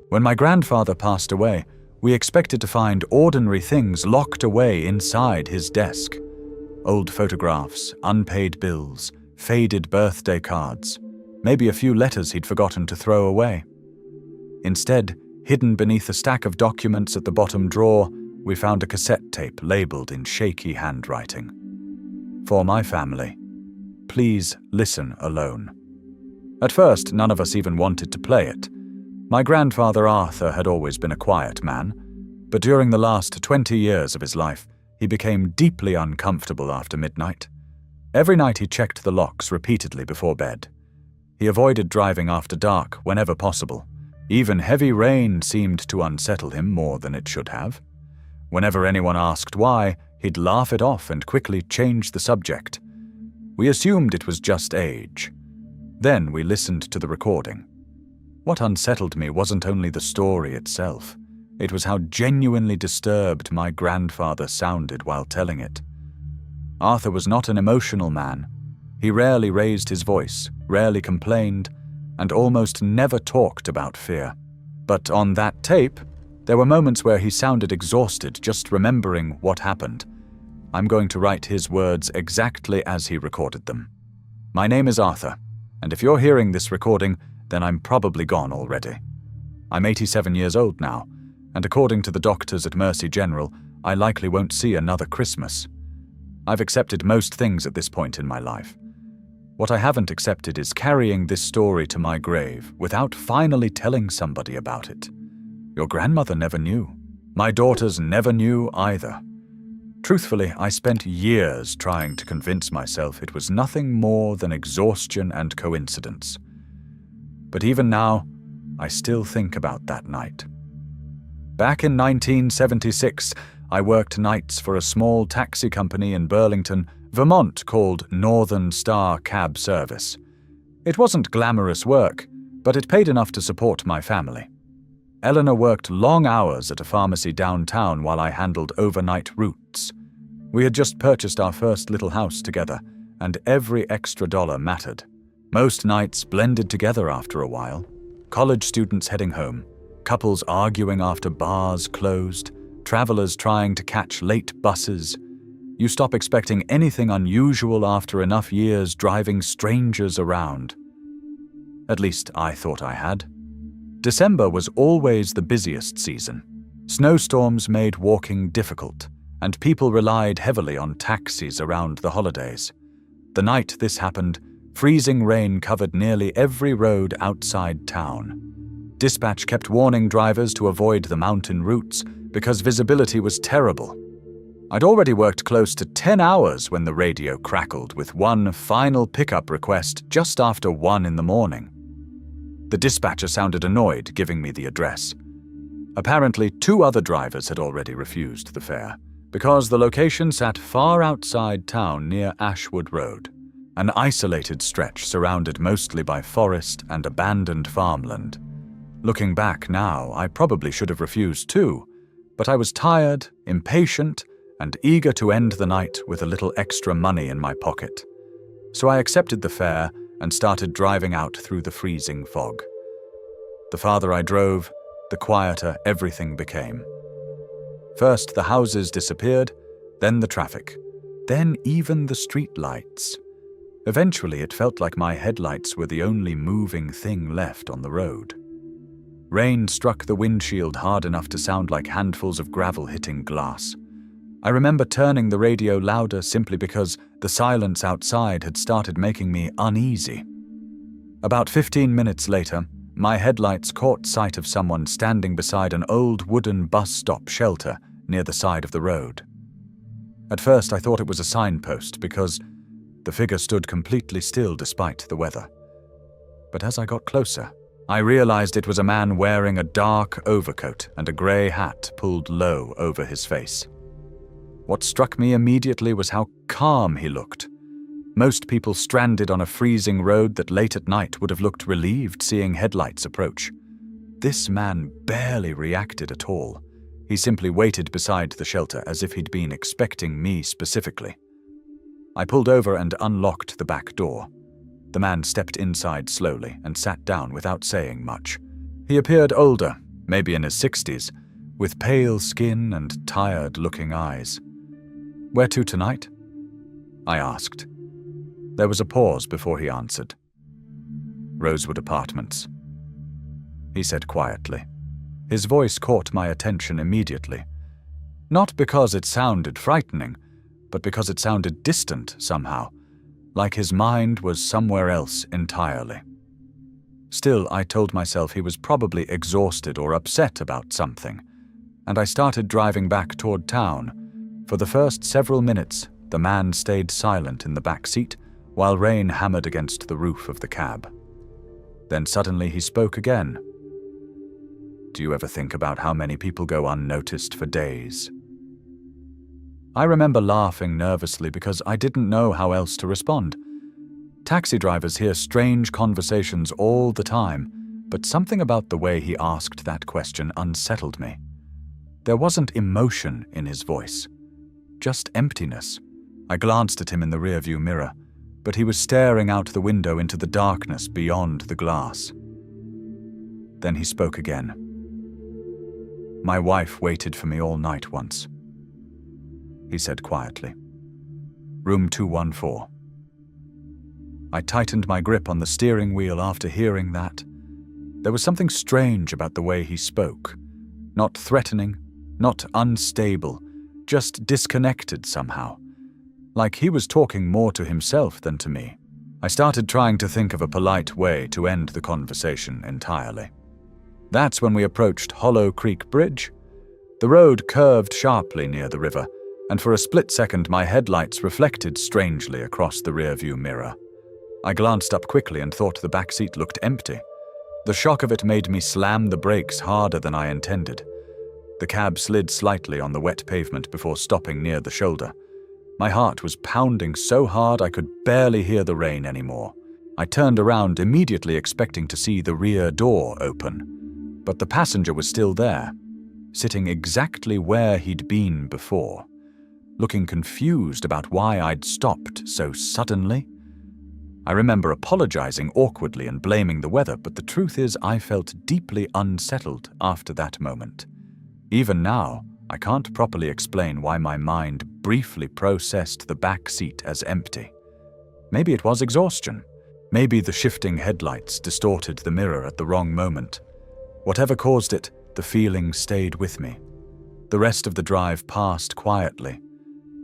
When my grandfather passed away, we expected to find ordinary things locked away inside his desk. Old photographs, unpaid bills, faded birthday cards, maybe a few letters he'd forgotten to throw away. Instead, hidden beneath a stack of documents at the bottom drawer, we found a cassette tape labeled in shaky handwriting. For my family, please listen alone. At first, none of us even wanted to play it. My grandfather Arthur had always been a quiet man, but during the last 20 years of his life, he became deeply uncomfortable after midnight. Every night he checked the locks repeatedly before bed. He avoided driving after dark whenever possible. Even heavy rain seemed to unsettle him more than it should have. Whenever anyone asked why, he'd laugh it off and quickly change the subject. We assumed it was just age. Then we listened to the recording. What unsettled me wasn't only the story itself. It was how genuinely disturbed my grandfather sounded while telling it. Arthur was not an emotional man. He rarely raised his voice, rarely complained, and almost never talked about fear. But on that tape, there were moments where he sounded exhausted just remembering what happened. I'm going to write his words exactly as he recorded them. My name is Arthur, and if you're hearing this recording, then I'm probably gone already. I'm 87 years old now, and according to the doctors at Mercy General, I likely won't see another Christmas. I've accepted most things at this point in my life. What I haven't accepted is carrying this story to my grave without finally telling somebody about it. Your grandmother never knew. My daughters never knew either. Truthfully, I spent years trying to convince myself it was nothing more than exhaustion and coincidence. But even now, I still think about that night. Back in 1976, I worked nights for a small taxi company in Burlington, Vermont called Northern Star Cab Service. It wasn't glamorous work, but it paid enough to support my family. Eleanor worked long hours at a pharmacy downtown while I handled overnight routes. We had just purchased our first little house together, and every extra dollar mattered. Most nights blended together after a while. College students heading home, couples arguing after bars closed, travelers trying to catch late buses. You stop expecting anything unusual after enough years driving strangers around. At least I thought I had. December was always the busiest season. Snowstorms made walking difficult, and people relied heavily on taxis around the holidays. The night this happened, freezing rain covered nearly every road outside town. Dispatch kept warning drivers to avoid the mountain routes because visibility was terrible. I'd already worked close to 10 hours when the radio crackled with one final pickup request just after 1 in the morning. The dispatcher sounded annoyed, giving me the address. Apparently, 2 other drivers had already refused the fare, because the location sat far outside town near Ashwood Road, an isolated stretch surrounded mostly by forest and abandoned farmland. Looking back now, I probably should have refused too, but I was tired, impatient, and eager to end the night with a little extra money in my pocket. So I accepted the fare and started driving out through the freezing fog. The farther I drove, the quieter everything became. First the houses disappeared, then the traffic, then even the street lights. Eventually it felt like my headlights were the only moving thing left on the road. Rain struck the windshield hard enough to sound like handfuls of gravel hitting glass. I remember turning the radio louder simply because the silence outside had started making me uneasy. About 15 minutes later, my headlights caught sight of someone standing beside an old wooden bus stop shelter near the side of the road. At first I thought it was a signpost because the figure stood completely still despite the weather. But as I got closer, I realized it was a man wearing a dark overcoat and a grey hat pulled low over his face. What struck me immediately was how calm he looked. Most people stranded on a freezing road that late at night would have looked relieved seeing headlights approach. This man barely reacted at all. He simply waited beside the shelter as if he'd been expecting me specifically. I pulled over and unlocked the back door. The man stepped inside slowly and sat down without saying much. He appeared older, maybe in his 60s, with pale skin and tired-looking eyes. "Where to tonight?" I asked. There was a pause before he answered. "Rosewood Apartments," he said quietly. His voice caught my attention immediately. Not because it sounded frightening, but because it sounded distant somehow, like his mind was somewhere else entirely. Still, I told myself he was probably exhausted or upset about something, and I started driving back toward town. For the first several minutes, the man stayed silent in the back seat while rain hammered against the roof of the cab. Then suddenly he spoke again. "Do you ever think about how many people go unnoticed for days?" I remember laughing nervously because I didn't know how else to respond. Taxi drivers hear strange conversations all the time, but something about the way he asked that question unsettled me. There wasn't emotion in his voice, just emptiness. I glanced at him in the rearview mirror, but he was staring out the window into the darkness beyond the glass. Then he spoke again. "My wife waited for me all night once," he said quietly. "Room 214. I tightened my grip on the steering wheel after hearing that. There was something strange about the way he spoke. Not threatening, not unstable, just disconnected somehow. Like he was talking more to himself than to me. I started trying to think of a polite way to end the conversation entirely. That's when we approached Hollow Creek Bridge. The road curved sharply near the river, and for a split second my headlights reflected strangely across the rearview mirror. I glanced up quickly and thought the back seat looked empty. The shock of it made me slam the brakes harder than I intended. The cab slid slightly on the wet pavement before stopping near the shoulder. My heart was pounding so hard I could barely hear the rain anymore. I turned around immediately expecting to see the rear door open, but the passenger was still there, sitting exactly where he'd been before, looking confused about why I'd stopped so suddenly. I remember apologizing awkwardly and blaming the weather, but the truth is I felt deeply unsettled after that moment. Even now, I can't properly explain why my mind briefly processed the back seat as empty. Maybe it was exhaustion. Maybe the shifting headlights distorted the mirror at the wrong moment. Whatever caused it, the feeling stayed with me. The rest of the drive passed quietly.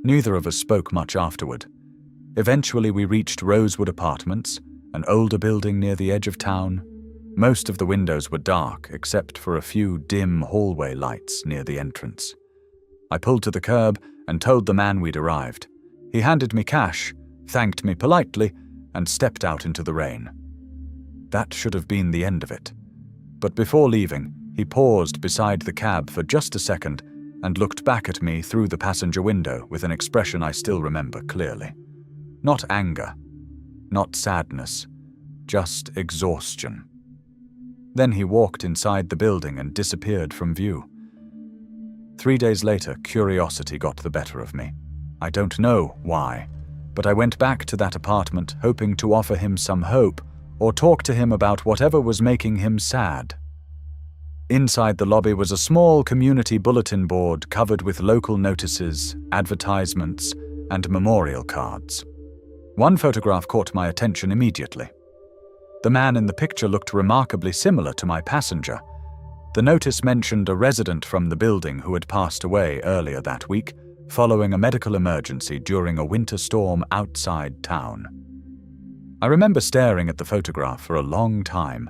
Neither of us spoke much afterward. Eventually we reached Rosewood Apartments, an older building near the edge of town. Most of the windows were dark, except for a few dim hallway lights near the entrance. I pulled to the curb and told the man we'd arrived. He handed me cash, thanked me politely, and stepped out into the rain. That should have been the end of it. But before leaving, he paused beside the cab for just a second and looked back at me through the passenger window with an expression I still remember clearly. Not anger, not sadness, just exhaustion. Then he walked inside the building and disappeared from view. 3 days later, curiosity got the better of me. I don't know why, but I went back to that apartment hoping to offer him some hope or talk to him about whatever was making him sad. Inside the lobby was a small community bulletin board covered with local notices, advertisements, and memorial cards. One photograph caught my attention immediately. The man in the picture looked remarkably similar to my passenger. The notice mentioned a resident from the building who had passed away earlier that week, following a medical emergency during a winter storm outside town. I remember staring at the photograph for a long time,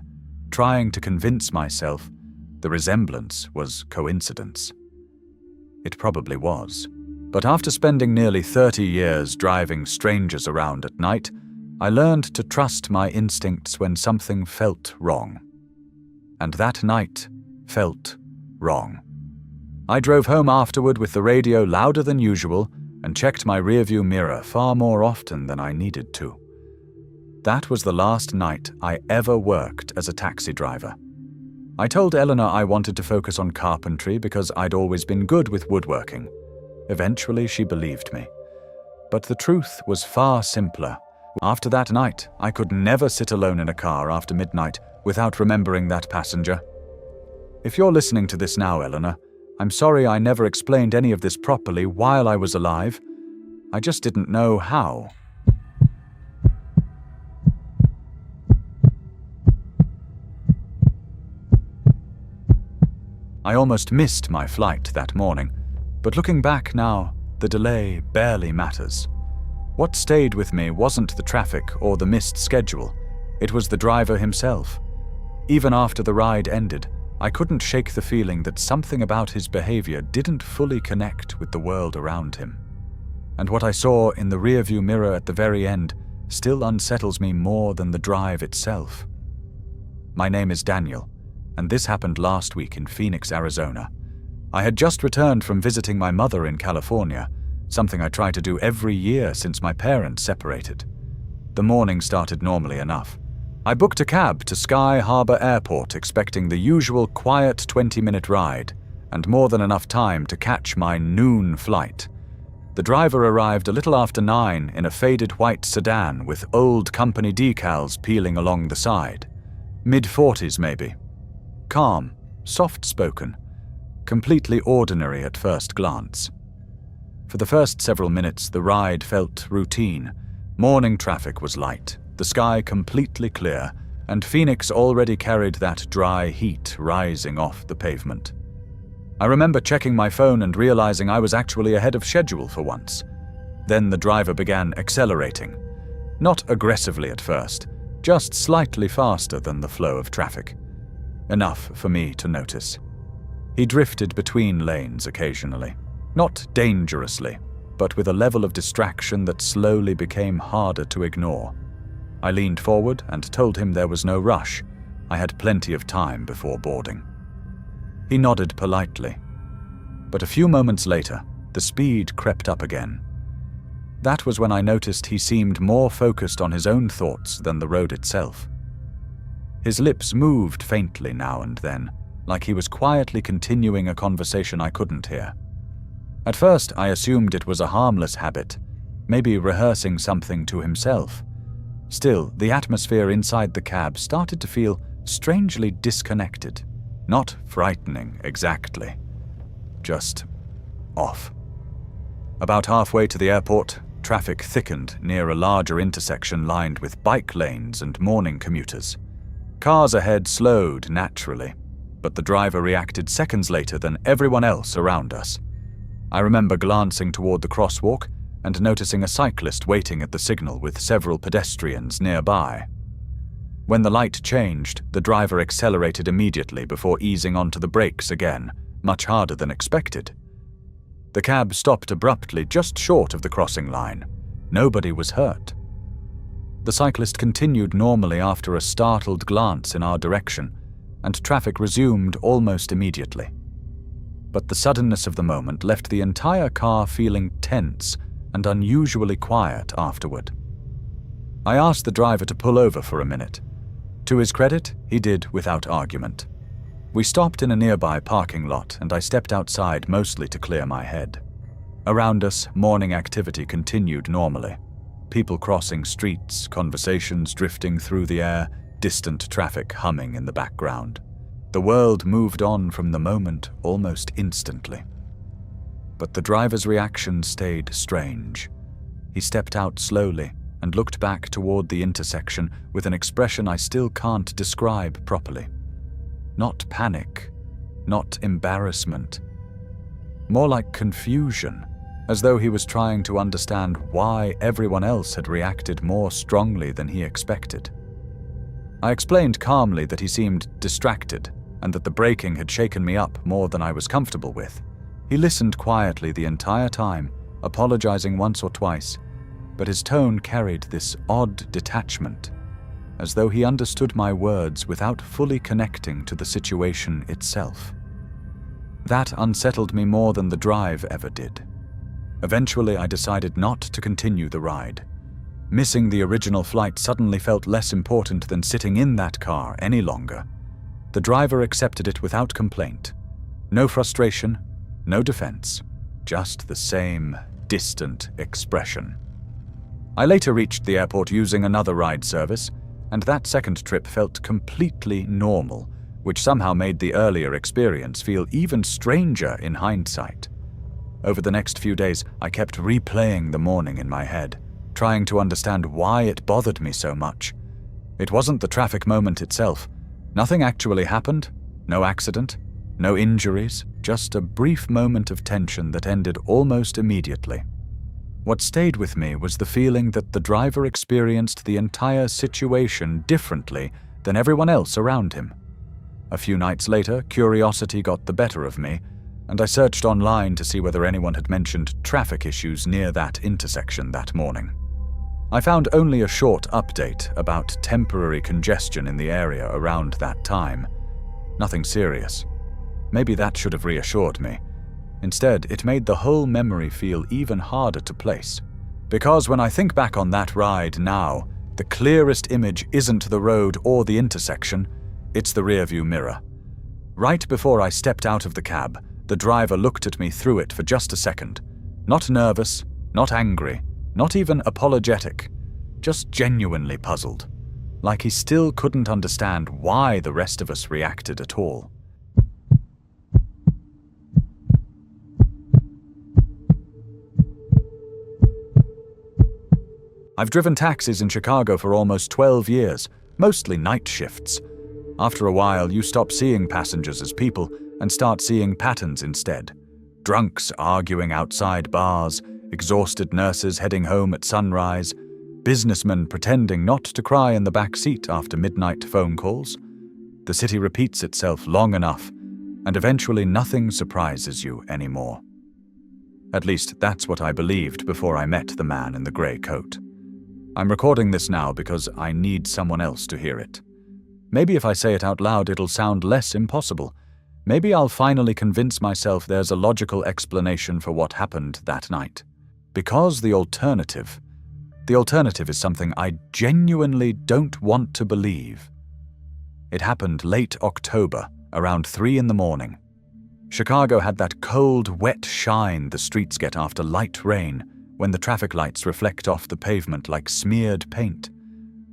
trying to convince myself the resemblance was coincidence. It probably was, but after spending nearly 30 years driving strangers around at night, I learned to trust my instincts when something felt wrong. And that night felt wrong. I drove home afterward with the radio louder than usual and checked my rearview mirror far more often than I needed to. That was the last night I ever worked as a taxi driver. I told Eleanor I wanted to focus on carpentry because I'd always been good with woodworking. Eventually, she believed me. But the truth was far simpler. After that night, I could never sit alone in a car after midnight without remembering that passenger. If you're listening to this now, Eleanor, I'm sorry I never explained any of this properly while I was alive. I just didn't know how. I almost missed my flight that morning, but looking back now, the delay barely matters. What stayed with me wasn't the traffic or the missed schedule, it was the driver himself. Even after the ride ended, I couldn't shake the feeling that something about his behavior didn't fully connect with the world around him. And what I saw in the rearview mirror at the very end still unsettles me more than the drive itself. My name is Daniel, and this happened last week in Phoenix, Arizona. I had just returned from visiting my mother in California, something I try to do every year since my parents separated. The morning started normally enough. I booked a cab to Sky Harbor Airport expecting the usual quiet 20-minute ride, and more than enough time to catch my noon flight. The driver arrived a little after 9 in a faded white sedan with old company decals peeling along the side. Mid-40s maybe. Calm, soft-spoken, completely ordinary at first glance. For the first several minutes, the ride felt routine. Morning traffic was light, the sky completely clear, and Phoenix already carried that dry heat rising off the pavement. I remember checking my phone and realizing I was actually ahead of schedule for once. Then the driver began accelerating. Not aggressively at first, just slightly faster than the flow of traffic. Enough for me to notice. He drifted between lanes occasionally, not dangerously, but with a level of distraction that slowly became harder to ignore. I leaned forward and told him there was no rush. I had plenty of time before boarding. He nodded politely, but a few moments later, the speed crept up again. That was when I noticed he seemed more focused on his own thoughts than the road itself. His lips moved faintly now and then, like he was quietly continuing a conversation I couldn't hear. At first, I assumed it was a harmless habit, maybe rehearsing something to himself. Still, the atmosphere inside the cab started to feel strangely disconnected. Not frightening, exactly. Just off. About halfway to the airport, traffic thickened near a larger intersection lined with bike lanes and morning commuters. Cars ahead slowed naturally, but the driver reacted seconds later than everyone else around us. I remember glancing toward the crosswalk and noticing a cyclist waiting at the signal with several pedestrians nearby. When the light changed, the driver accelerated immediately before easing onto the brakes again, much harder than expected. The cab stopped abruptly just short of the crossing line. Nobody was hurt. The cyclist continued normally after a startled glance in our direction, and traffic resumed almost immediately. But the suddenness of the moment left the entire car feeling tense and unusually quiet afterward. I asked the driver to pull over for a minute. To his credit, he did without argument. We stopped in a nearby parking lot, and I stepped outside mostly to clear my head. Around us, morning activity continued normally. People crossing streets, conversations drifting through the air, distant traffic humming in the background. The world moved on from the moment almost instantly. But the driver's reaction stayed strange. He stepped out slowly and looked back toward the intersection with an expression I still can't describe properly. Not panic, not embarrassment. More like confusion, as though he was trying to understand why everyone else had reacted more strongly than he expected. I explained calmly that he seemed distracted and that the braking had shaken me up more than I was comfortable with. He listened quietly the entire time, apologizing once or twice, but his tone carried this odd detachment, as though he understood my words without fully connecting to the situation itself. That unsettled me more than the drive ever did. Eventually, I decided not to continue the ride. Missing the original flight suddenly felt less important than sitting in that car any longer. The driver accepted it without complaint. No frustration, no defense, just the same distant expression. I later reached the airport using another ride service, and that second trip felt completely normal, which somehow made the earlier experience feel even stranger in hindsight. Over the next few days, I kept replaying the morning in my head, trying to understand why it bothered me so much. It wasn't the traffic moment itself. Nothing actually happened, no accident, no injuries, just a brief moment of tension that ended almost immediately. What stayed with me was the feeling that the driver experienced the entire situation differently than everyone else around him. A few nights later, curiosity got the better of me, and I searched online to see whether anyone had mentioned traffic issues near that intersection that morning. I found only a short update about temporary congestion in the area around that time. Nothing serious. Maybe that should have reassured me. Instead, it made the whole memory feel even harder to place. Because when I think back on that ride now, the clearest image isn't the road or the intersection, it's the rearview mirror. Right before I stepped out of the cab, the driver looked at me through it for just a second. Not nervous, not angry, not even apologetic, just genuinely puzzled. Like he still couldn't understand why the rest of us reacted at all. I've driven taxis in Chicago for almost 12 years, mostly night shifts. After a while, you stop seeing passengers as people and start seeing patterns instead. Drunks arguing outside bars, exhausted nurses heading home at sunrise, businessmen pretending not to cry in the back seat after midnight phone calls. The city repeats itself long enough, and eventually nothing surprises you anymore. At least that's what I believed before I met the man in the grey coat. I'm recording this now because I need someone else to hear it. Maybe if I say it out loud, it'll sound less impossible. Maybe I'll finally convince myself there's a logical explanation for what happened that night. Because the alternative is something I genuinely don't want to believe. It happened late October, around 3 a.m. Chicago had that cold, wet shine the streets get after light rain, when the traffic lights reflect off the pavement like smeared paint.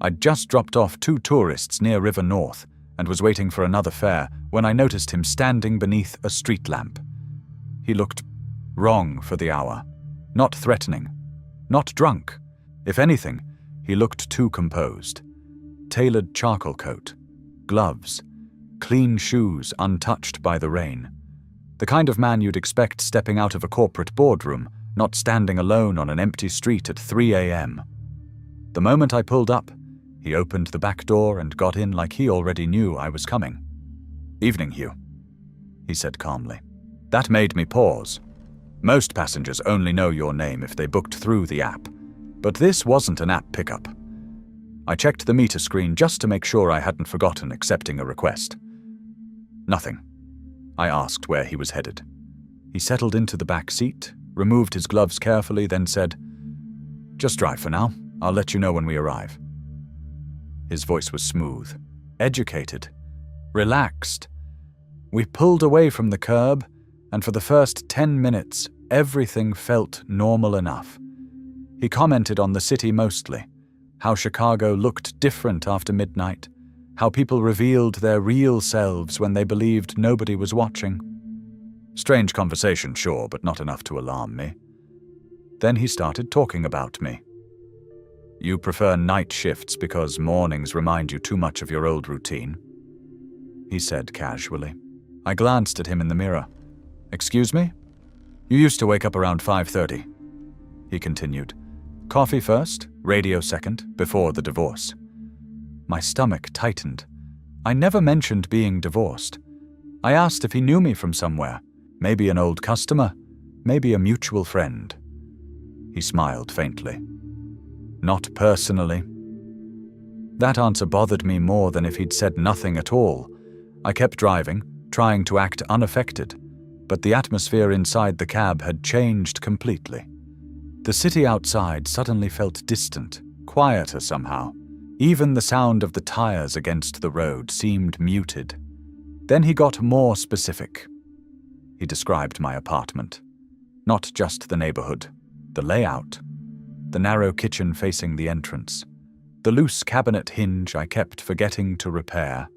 I'd just dropped off 2 tourists near River North and was waiting for another fare when I noticed him standing beneath a street lamp. He looked wrong for the hour. Not threatening. Not drunk. If anything, he looked too composed. Tailored charcoal coat. Gloves. Clean shoes untouched by the rain. The kind of man you'd expect stepping out of a corporate boardroom, not standing alone on an empty street at 3 a.m. The moment I pulled up, he opened the back door and got in like he already knew I was coming. "Evening, Hugh," he said calmly. That made me pause. Most passengers only know your name if they booked through the app, but this wasn't an app pickup. I checked the meter screen just to make sure I hadn't forgotten accepting a request. "Nothing." I asked where he was headed. He settled into the back seat, removed his gloves carefully, then said, "Just drive for now. I'll let you know when we arrive." His voice was smooth, educated, relaxed. We pulled away from the curb, and for the first 10 minutes, everything felt normal enough. He commented on the city mostly, how Chicago looked different after midnight, how people revealed their real selves when they believed nobody was watching. Strange conversation, sure, but not enough to alarm me. Then he started talking about me. "You prefer night shifts because mornings remind you too much of your old routine," he said casually. I glanced at him in the mirror. "Excuse me? You used to wake up around 5:30, he continued. "Coffee first, radio second, before the divorce." My stomach tightened. I never mentioned being divorced. I asked if he knew me from somewhere. Maybe an old customer, maybe a mutual friend. He smiled faintly. "Not personally." That answer bothered me more than if he'd said nothing at all. I kept driving, trying to act unaffected, but the atmosphere inside the cab had changed completely. The city outside suddenly felt distant, quieter somehow. Even the sound of the tires against the road seemed muted. Then he got more specific. He described my apartment. Not just the neighborhood, the layout. The narrow kitchen facing the entrance. The loose cabinet hinge I kept forgetting to repair.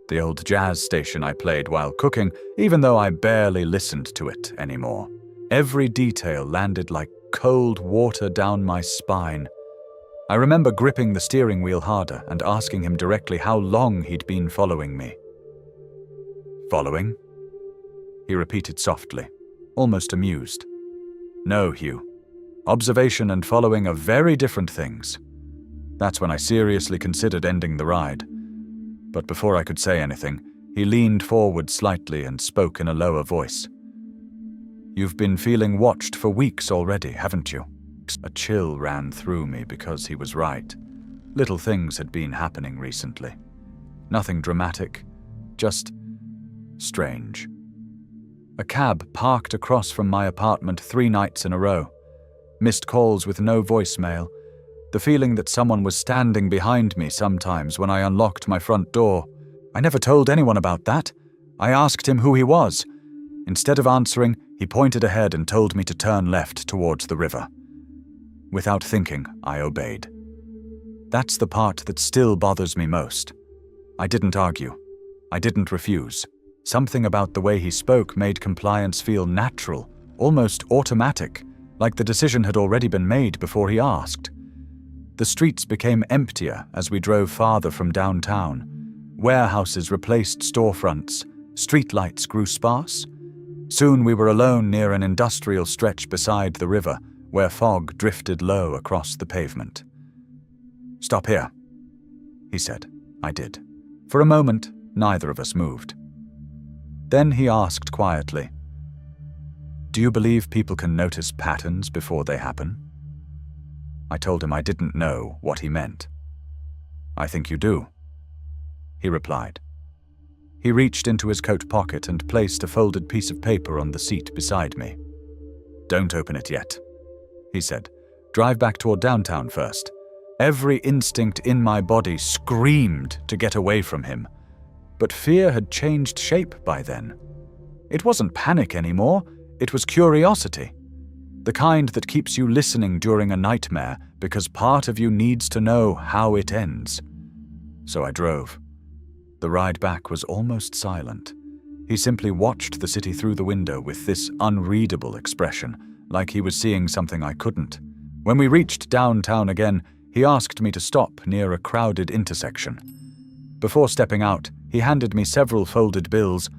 the old jazz station I played while cooking, even though I barely listened to it anymore. Every detail landed like cold water down my spine. I remember gripping the steering wheel harder and asking him directly how long he'd been following me. "Following?" he repeated softly, almost amused. "No, Hugh. Observation and following are very different things." That's when I seriously considered ending the ride. But before I could say anything, he leaned forward slightly and spoke in a lower voice. "You've been feeling watched for weeks already, haven't you?" A chill ran through me because he was right. Little things had been happening recently. Nothing dramatic, just strange. A cab parked across from my apartment 3 nights in a row. Missed calls with no voicemail. The feeling that someone was standing behind me sometimes when I unlocked my front door. I never told anyone about that. I asked him who he was. Instead of answering, he pointed ahead and told me to turn left towards the river. Without thinking, I obeyed. That's the part that still bothers me most. I didn't argue. I didn't refuse. Something about the way he spoke made compliance feel natural, almost automatic, like the decision had already been made before he asked. The streets became emptier as we drove farther from downtown. Warehouses replaced storefronts. Streetlights grew sparse. Soon we were alone near an industrial stretch beside the river, where fog drifted low across the pavement. "Stop here," he said. I did. For a moment, neither of us moved. Then he asked quietly, "Do you believe people can notice patterns before they happen?" I told him I didn't know what he meant. "I think you do," he replied. He reached into his coat pocket and placed a folded piece of paper on the seat beside me. "Don't open it yet," he said. "Drive back toward downtown first." Every instinct in my body screamed to get away from him, but fear had changed shape by then. It wasn't panic anymore, it was curiosity. The kind that keeps you listening during a nightmare because part of you needs to know how it ends. So I drove. The ride back was almost silent. He simply watched the city through the window with this unreadable expression, like he was seeing something I couldn't. When we reached downtown again, he asked me to stop near a crowded intersection. Before stepping out, he handed me several folded bills,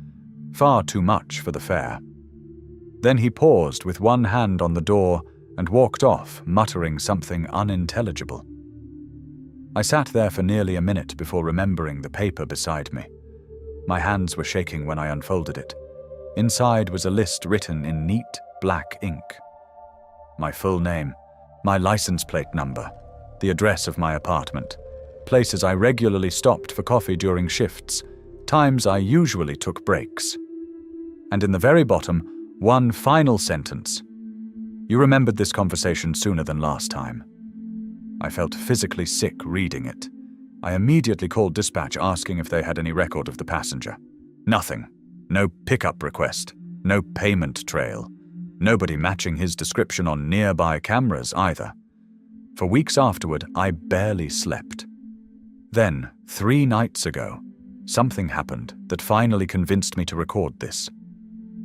far too much for the fare. Then he paused with one hand on the door and walked off, muttering something unintelligible. I sat there for nearly a minute before remembering the paper beside me. My hands were shaking when I unfolded it. Inside was a list written in neat, black ink. My full name, my license plate number, the address of my apartment, places I regularly stopped for coffee during shifts, times I usually took breaks. And in the very bottom, one final sentence. "You remembered this conversation sooner than last time." I felt physically sick reading it. I immediately called dispatch asking if they had any record of the passenger. Nothing. No pickup request. No payment trail. Nobody matching his description on nearby cameras either. For weeks afterward, I barely slept. Then, 3 nights ago, something happened that finally convinced me to record this.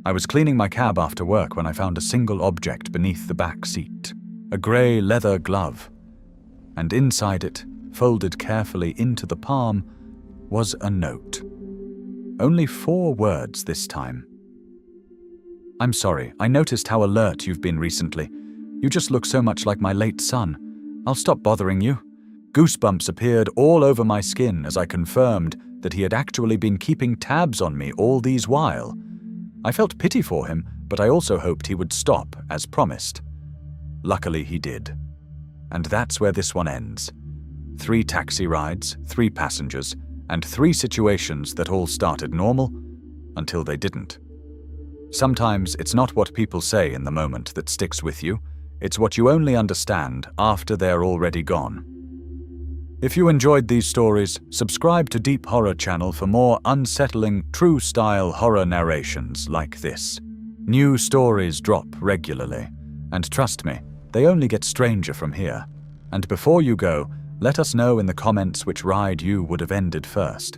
I was cleaning my cab after work when I found a single object beneath the back seat, a grey leather glove. And inside it, folded carefully into the palm, was a note. Only 4 words this time. "I'm sorry, I noticed how alert you've been recently. You just look so much like my late son. I'll stop bothering you." Goosebumps appeared all over my skin as I confirmed that he had actually been keeping tabs on me all these while. I felt pity for him, but I also hoped he would stop, as promised. Luckily he did. And that's where this one ends. 3 taxi rides, 3 passengers, and 3 situations that all started normal until they didn't. Sometimes it's not what people say in the moment that sticks with you, it's what you only understand after they're already gone. If you enjoyed these stories, subscribe to Deep Horror Channel for more unsettling, true-style horror narrations like this. New stories drop regularly, and trust me, they only get stranger from here. And before you go, let us know in the comments which ride you would have ended first.